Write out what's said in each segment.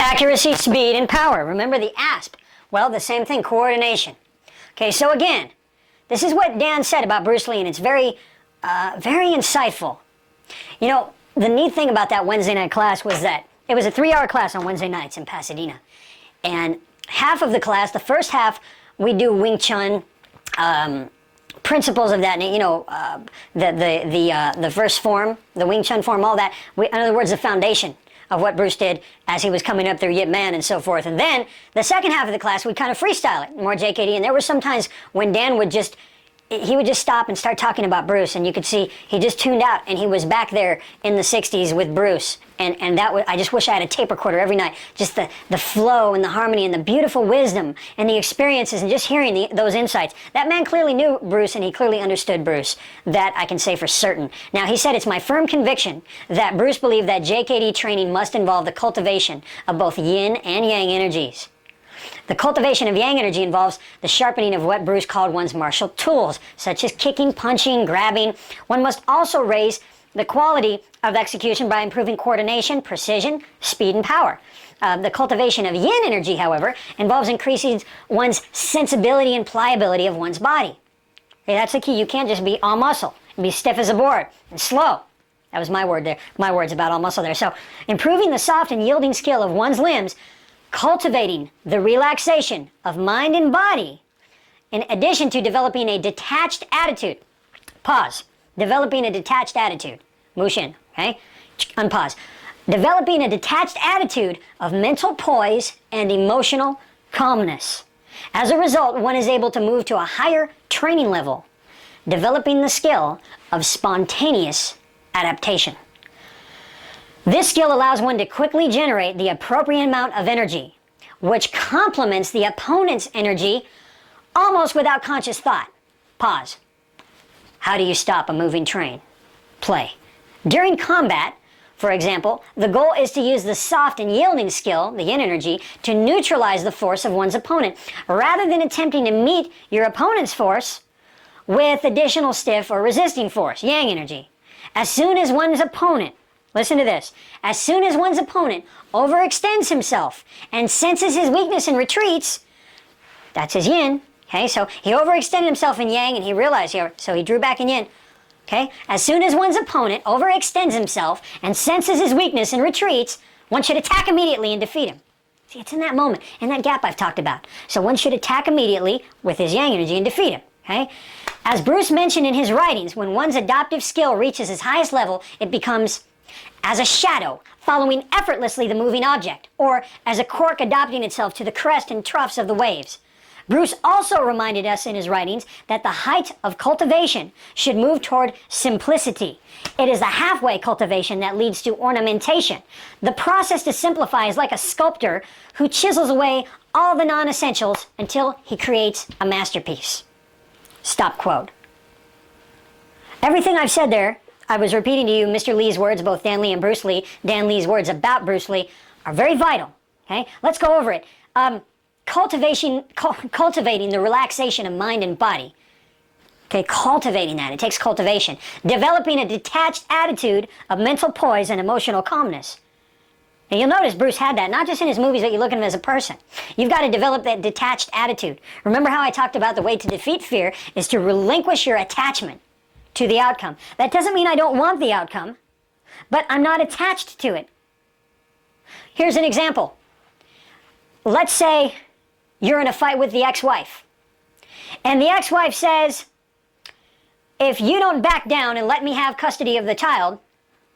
Accuracy, speed, and power. Remember the ASP? Well, the same thing, coordination. Okay, so again, this is what Dan said about Bruce Lee, and it's very insightful. You know, the neat thing about that Wednesday night class was that it was a 3-hour class on Wednesday nights in Pasadena. And half of the class, the first half, we do Wing Chun, principles of that, you know, the verse form, the Wing Chun form, all that. In other words, the foundation of what Bruce did as he was coming up through Yip Man and so forth. And then the second half of the class, we kind of freestyle it, more JKD. And there were some times when Dan would just stop and start talking about Bruce, and you could see he just tuned out, and he was back there in the 60s with Bruce. And that was, I just wish I had a tape recorder every night. Just the flow and the harmony and the beautiful wisdom and the experiences and just hearing those insights. That man clearly knew Bruce, and he clearly understood Bruce. That I can say for certain. Now, he said, it's my firm conviction that Bruce believed that JKD training must involve the cultivation of both yin and yang energies. The cultivation of yang energy involves the sharpening of what Bruce called one's martial tools, such as kicking, punching, grabbing. One must also raise the quality of execution by improving coordination, precision, speed, and power. The cultivation of yin energy, however, involves increasing one's sensibility and pliability of one's body. Okay, that's the key. You can't just be all muscle and be stiff as a board and slow. That was my word there. My words about all muscle there. So, improving the soft and yielding skill of one's limbs, cultivating the relaxation of mind and body, in addition to developing a detached attitude. Pause. Developing a detached attitude. Mushin. Okay? Unpause. Developing a detached attitude of mental poise and emotional calmness. As a result, one is able to move to a higher training level, developing the skill of spontaneous adaptation. This skill allows one to quickly generate the appropriate amount of energy, which complements the opponent's energy almost without conscious thought. Pause. How do you stop a moving train? Play. During combat, for example, the goal is to use the soft and yielding skill, the yin energy, to neutralize the force of one's opponent, rather than attempting to meet your opponent's force with additional stiff or resisting force, yang energy. As soon as one's opponent, listen to this, as soon as one's opponent overextends himself and senses his weakness and retreats, that's his yin, okay? So he overextended himself in yang and he realized here, so he drew back in yin, okay? As soon as one's opponent overextends himself and senses his weakness and retreats, one should attack immediately and defeat him. See, it's in that moment, in that gap I've talked about. So one should attack immediately with his yang energy and defeat him, okay? As Bruce mentioned in his writings, when one's adaptive skill reaches its highest level, it becomes as a shadow following effortlessly the moving object, or as a cork adapting itself to the crest and troughs of the waves. Bruce also reminded us in his writings that the height of cultivation should move toward simplicity. It is the halfway cultivation that leads to ornamentation. The process to simplify is like a sculptor who chisels away all the non-essentials until he creates a masterpiece. Stop quote. Everything I've said there, I was repeating to you Mr. Lee's words, both Dan Lee and Bruce Lee. Dan Lee's words about Bruce Lee are very vital. Okay, let's go over it. Cultivating the relaxation of mind and body. Okay, cultivating that. It takes cultivation. Developing a detached attitude of mental poise and emotional calmness. And you'll notice Bruce had that, not just in his movies, but you look at him as a person. You've got to develop that detached attitude. Remember how I talked about the way to defeat fear is to relinquish your attachment to the outcome. That doesn't mean I don't want the outcome, but I'm not attached to it. Here's an example. Let's say you're in a fight with the ex-wife, and the ex-wife says, if you don't back down and let me have custody of the child,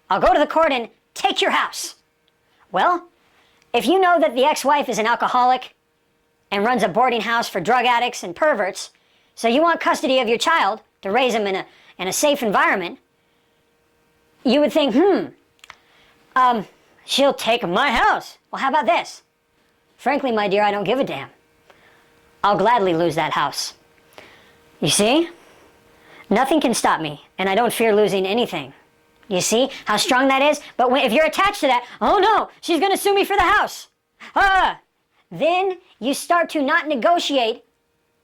I'll go to the court and take your house. Well, if you know that the ex-wife is an alcoholic and runs a boarding house for drug addicts and perverts, so you want custody of your child to raise him in a safe environment, you would think, she'll take my house. Well, how about this? Frankly, my dear, I don't give a damn. I'll gladly lose that house. You see? Nothing can stop me, and I don't fear losing anything. You see how strong that is? But if you're attached to that, oh no, she's going to sue me for the house. Then you start to not negotiate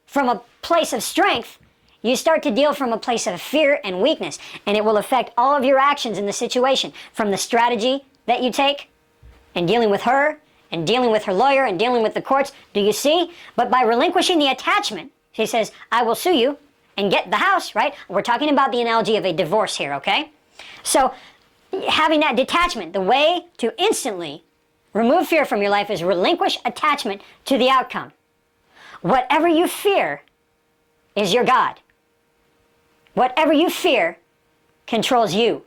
from a place of strength. You start to deal from a place of fear and weakness, and it will affect all of your actions in the situation, from the strategy that you take in dealing with her and dealing with her lawyer and dealing with the courts. Do you see? But by relinquishing the attachment, she says, I will sue you and get the house, right? We're talking about the analogy of a divorce here, okay? So having that detachment, the way to instantly remove fear from your life is relinquish attachment to the outcome. Whatever you fear is your God. Whatever you fear controls you.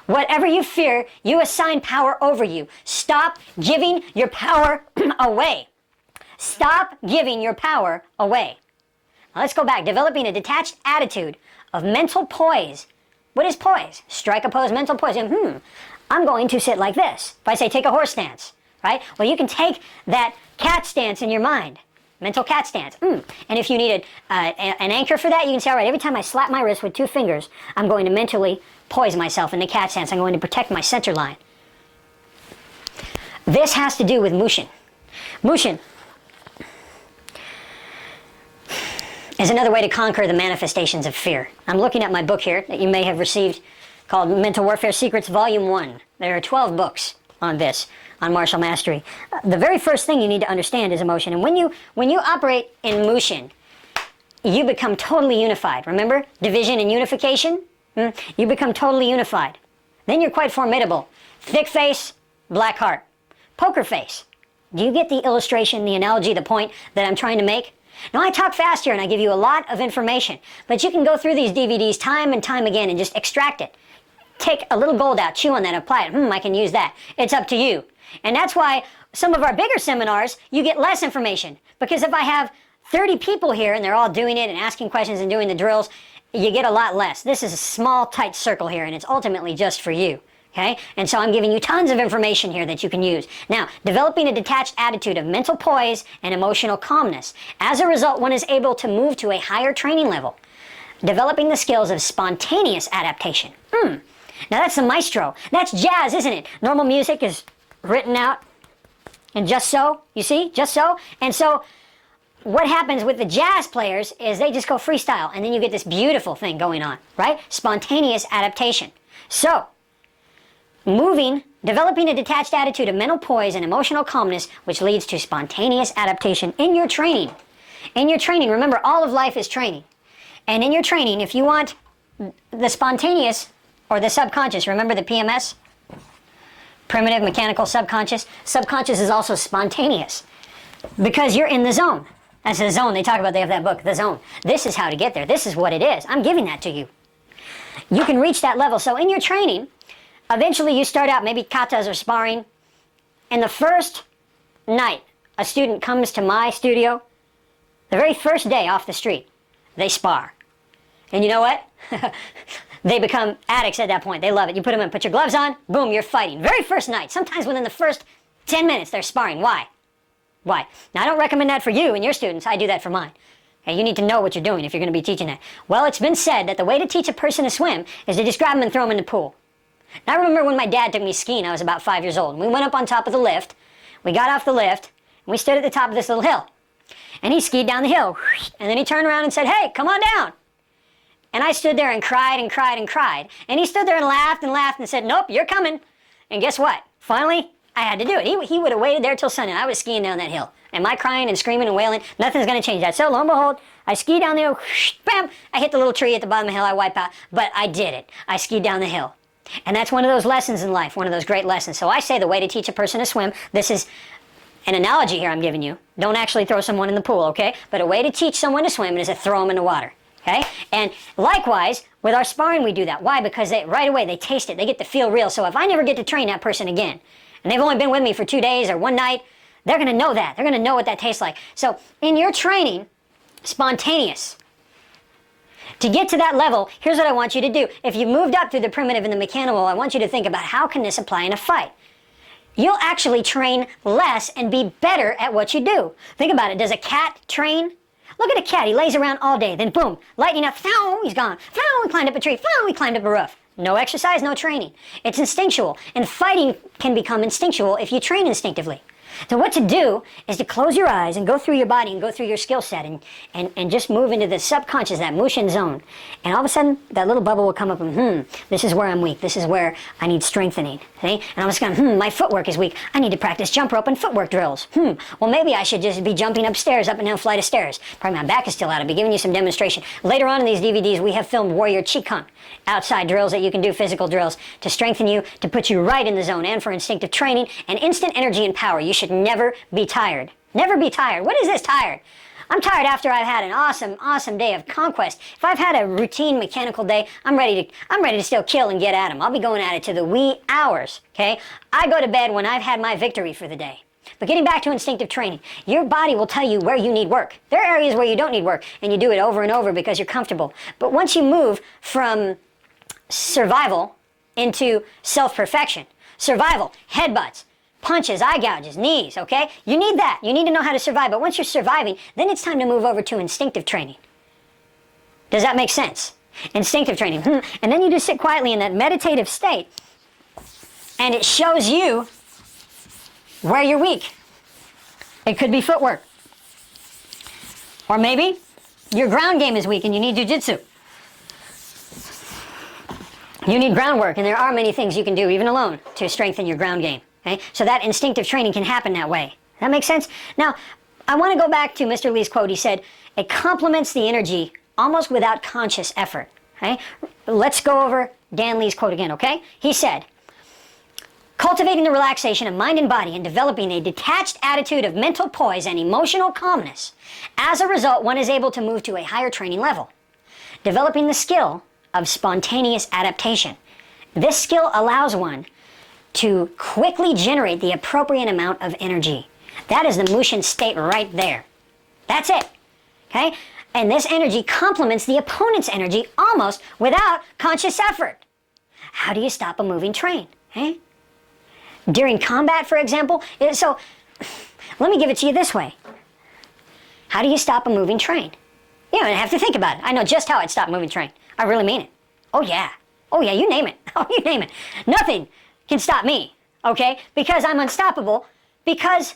Whatever you fear, you assign power over you. Stop giving your power away. Stop giving your power away. Now let's go back. Developing a detached attitude of mental poise. What is poise? Strike a pose, mental poise. I'm going to sit like this. If I say take a horse stance, right? Well, you can take that cat stance in your mind. Mental cat stance. And if you need an anchor for that, you can say, all right, every time I slap my wrist with 2 fingers, I'm going to mentally poise myself in the cat stance. I'm going to protect my center line. This has to do with Mushin. Mushin is another way to conquer the manifestations of fear. I'm looking at my book here that you may have received called Mental Warfare Secrets, Volume 1. There are 12 books on this, on martial mastery. The very first thing you need to understand is emotion. And when you operate in Mushin, you become totally unified. Remember? Division and unification? You become totally unified. Then you're quite formidable. Thick face, black heart. Poker face. Do you get the illustration, the analogy, the point that I'm trying to make? Now, I talk fast here and I give you a lot of information, but you can go through these DVDs time and time again and just extract it. Take a little gold out, chew on that, apply it. I can use that. It's up to you. And that's why some of our bigger seminars, you get less information. Because if I have 30 people here and they're all doing it and asking questions and doing the drills, you get a lot less. This is a small, tight circle here, and it's ultimately just for you. Okay? And so I'm giving you tons of information here that you can use. Now, developing a detached attitude of mental poise and emotional calmness. As a result, one is able to move to a higher training level. Developing the skills of spontaneous adaptation. Now that's the maestro. That's jazz, isn't it? Normal music is written out and just so, you see? Just so. And so what happens with the jazz players is they just go freestyle, and then you get this beautiful thing going on, right? Spontaneous adaptation. So, developing a detached attitude of mental poise and emotional calmness, which leads to spontaneous adaptation in your training. In your training, remember, all of life is training. And in your training, if you want the spontaneous or the subconscious, remember the PMS? Primitive, mechanical, subconscious. Subconscious is also spontaneous because you're in the zone. That's the zone they talk about. They have that book, The Zone. This is how to get there. This is what it is. I'm giving that to you. You can reach that level. So in your training, eventually you start out maybe katas or sparring. And the first night a student comes to my studio, the very first day off the street, they spar. And you know what? They become addicts at that point. They love it. You put them in, put your gloves on, boom, you're fighting. Very first night. Sometimes within the first 10 minutes, they're sparring. Why? Why? Now, I don't recommend that for you and your students. I do that for mine. Okay, you need to know what you're doing if you're going to be teaching that. Well, it's been said that the way to teach a person to swim is to just grab them and throw them in the pool. Now, I remember when my dad took me skiing, I was about 5 years old. And we went up on top of the lift. We got off the lift, and we stood at the top of this little hill. And he skied down the hill. And then he turned around and said, hey, come on down. And I stood there and cried and cried and cried. And he stood there and laughed and said, nope, you're coming. And guess what? Finally, I had to do it. He would have waited there till sundown. I was skiing down that hill. And my crying and screaming and wailing, nothing's going to change that. So lo and behold, I ski down the hill, bam, I hit the little tree at the bottom of the hill, I wipe out. But I did it. I skied down the hill. And that's one of those lessons in life, one of those great lessons. So I say the way to teach a person to swim, this is an analogy here I'm giving you. Don't actually throw someone in the pool, okay? But a way to teach someone to swim is to throw them in the water. Okay? And likewise, with our sparring, we do that. Why? Because right away, they taste it. They get to feel real. So if I never get to train that person again, and they've only been with me for 2 days or one night, they're going to know that. They're going to know what that tastes like. So in your training, spontaneous. To get to that level, here's what I want you to do. If you moved up through the primitive and the mechanical, I want you to think about how can this apply in a fight. You'll actually train less and be better at what you do. Think about it. Does a cat train? Look at a cat. He lays around all day. Then boom, lightning up. He's gone. He climbed up a tree. He climbed up a roof. No exercise, no training. It's instinctual. And fighting can become instinctual if you train instinctively. So what to do is to close your eyes and go through your body and go through your skill set and just move into the subconscious, that Mushin zone. And all of a sudden, that little bubble will come up and, this is where I'm weak. This is where I need strengthening. See? And I'm just going, my footwork is weak. I need to practice jump rope and footwork drills. Well, maybe I should just be jumping upstairs, up and down a flight of stairs. Probably my back is still out. I'll be giving you some demonstration. Later on in these DVDs, we have filmed Warrior Qigong, outside drills that you can do, physical drills, to strengthen you, to put you right in the zone, and for instinctive training and instant energy and power. You should never be tired. Never be tired. What is this tired? I'm tired after I've had an awesome day of conquest. If I've had a routine mechanical day, I'm ready to still kill and get at them. I'll be going at it to the wee hours, okay? I go to bed when I've had my victory for the day. But getting back to instinctive training, your body will tell you where you need work. There are areas where you don't need work, and you do it over and over because you're comfortable. But once you move from survival into self-perfection, survival, headbutts, punches, eye gouges, knees, okay? You need that. You need to know how to survive. But once you're surviving, then it's time to move over to instinctive training. Does that make sense? Instinctive training. And then you just sit quietly in that meditative state, and it shows you where you're weak. It could be footwork. Or maybe your ground game is weak and you need jiu-jitsu. You need groundwork, and there are many things you can do, even alone, to strengthen your ground game. Okay? So that instinctive training can happen that way. That makes sense? Now, I want to go back to Mr. Lee's quote. He said, it complements the energy almost without conscious effort. Okay? Let's go over Dan Lee's quote again, okay? He said, cultivating the relaxation of mind and body and developing a detached attitude of mental poise and emotional calmness. As a result, one is able to move to a higher training level. Developing the skill of spontaneous adaptation. This skill allows one to quickly generate the appropriate amount of energy. That is the Mushin state right there. That's it. Okay? And this energy complements the opponent's energy almost without conscious effort. How do you stop a moving train? Eh? During combat, for example, so let me give it to you this way. How do you stop a moving train? You don't have to think about it. I know just how I'd stop a moving train. I really mean it. Oh yeah, you name it. Oh, you name it. Nothing can stop me, okay? Because I'm unstoppable, because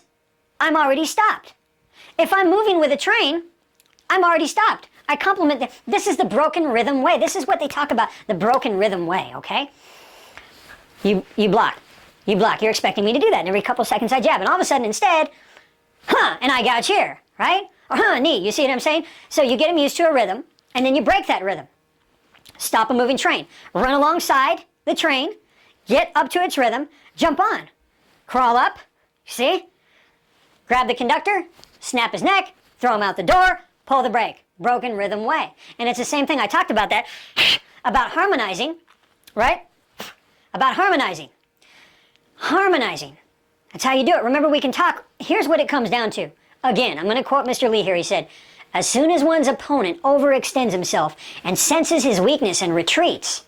I'm already stopped. If I'm moving with a train, I'm already stopped. I complement that. This is the broken rhythm way. This is what they talk about, the broken rhythm way, okay? You block. You block. You're expecting me to do that. And every couple of seconds I jab. And all of a sudden, instead, and I gouge here, right? Or knee. You see what I'm saying? So you get them used to a rhythm, and then you break that rhythm. Stop a moving train. Run alongside the train. Get up to its rhythm. Jump on. Crawl up. See? Grab the conductor. Snap his neck. Throw him out the door. Pull the brake. Broken rhythm way. And it's the same thing. I talked about that. About harmonizing. Right? About harmonizing. Harmonizing. That's how you do it. Remember, we can talk. Here's what it comes down to. Again, I'm going to quote Mr. Lee here. He said, as soon as one's opponent overextends himself and senses his weakness and retreats,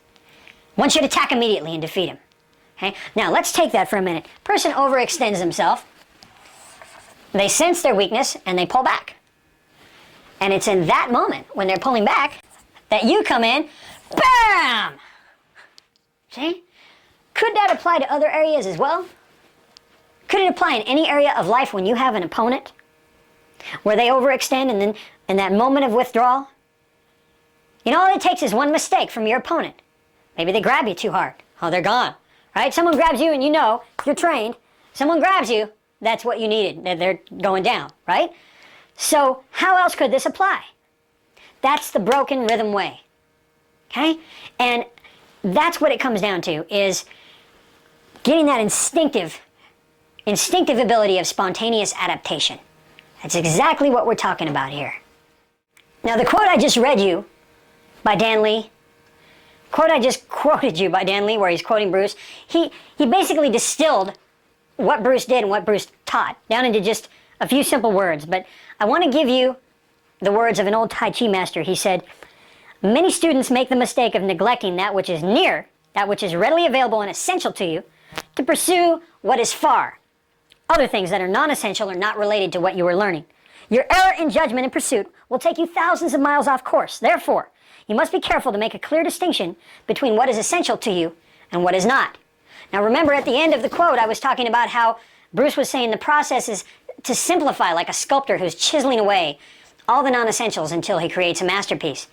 one should attack immediately and defeat him. Okay? Now, let's take that for a minute. Person overextends himself. They sense their weakness and they pull back. And it's in that moment, when they're pulling back, that you come in, BAM! See? Could that apply to other areas as well? Could it apply in any area of life when you have an opponent where they overextend and then in that moment of withdrawal? You know, all it takes is one mistake from your opponent. Maybe they grab you too hard. Oh, they're gone. Right? Someone grabs you and you know, you're trained. Someone grabs you, that's what you needed. They're going down, right? So how else could this apply? That's the broken rhythm way. Okay? And that's what it comes down to, is getting that instinctive ability of spontaneous adaptation. That's exactly what we're talking about here. Now, the quote I just read you by Dan Lee, quote I just quoted you by Dan Lee, where he's quoting Bruce, he basically distilled what Bruce did and what Bruce taught down into just a few simple words. But I want to give you the words of an old Tai Chi master. He said, many students make the mistake of neglecting that which is near, that which is readily available and essential to you, to pursue what is far. Other things that are non-essential or not related to what you are learning. Your error in judgment and pursuit will take you thousands of miles off course. Therefore, you must be careful to make a clear distinction between what is essential to you and what is not. Now remember, at the end of the quote, I was talking about how Bruce was saying the process is to simplify, like a sculptor who's chiseling away all the non-essentials until he creates a masterpiece.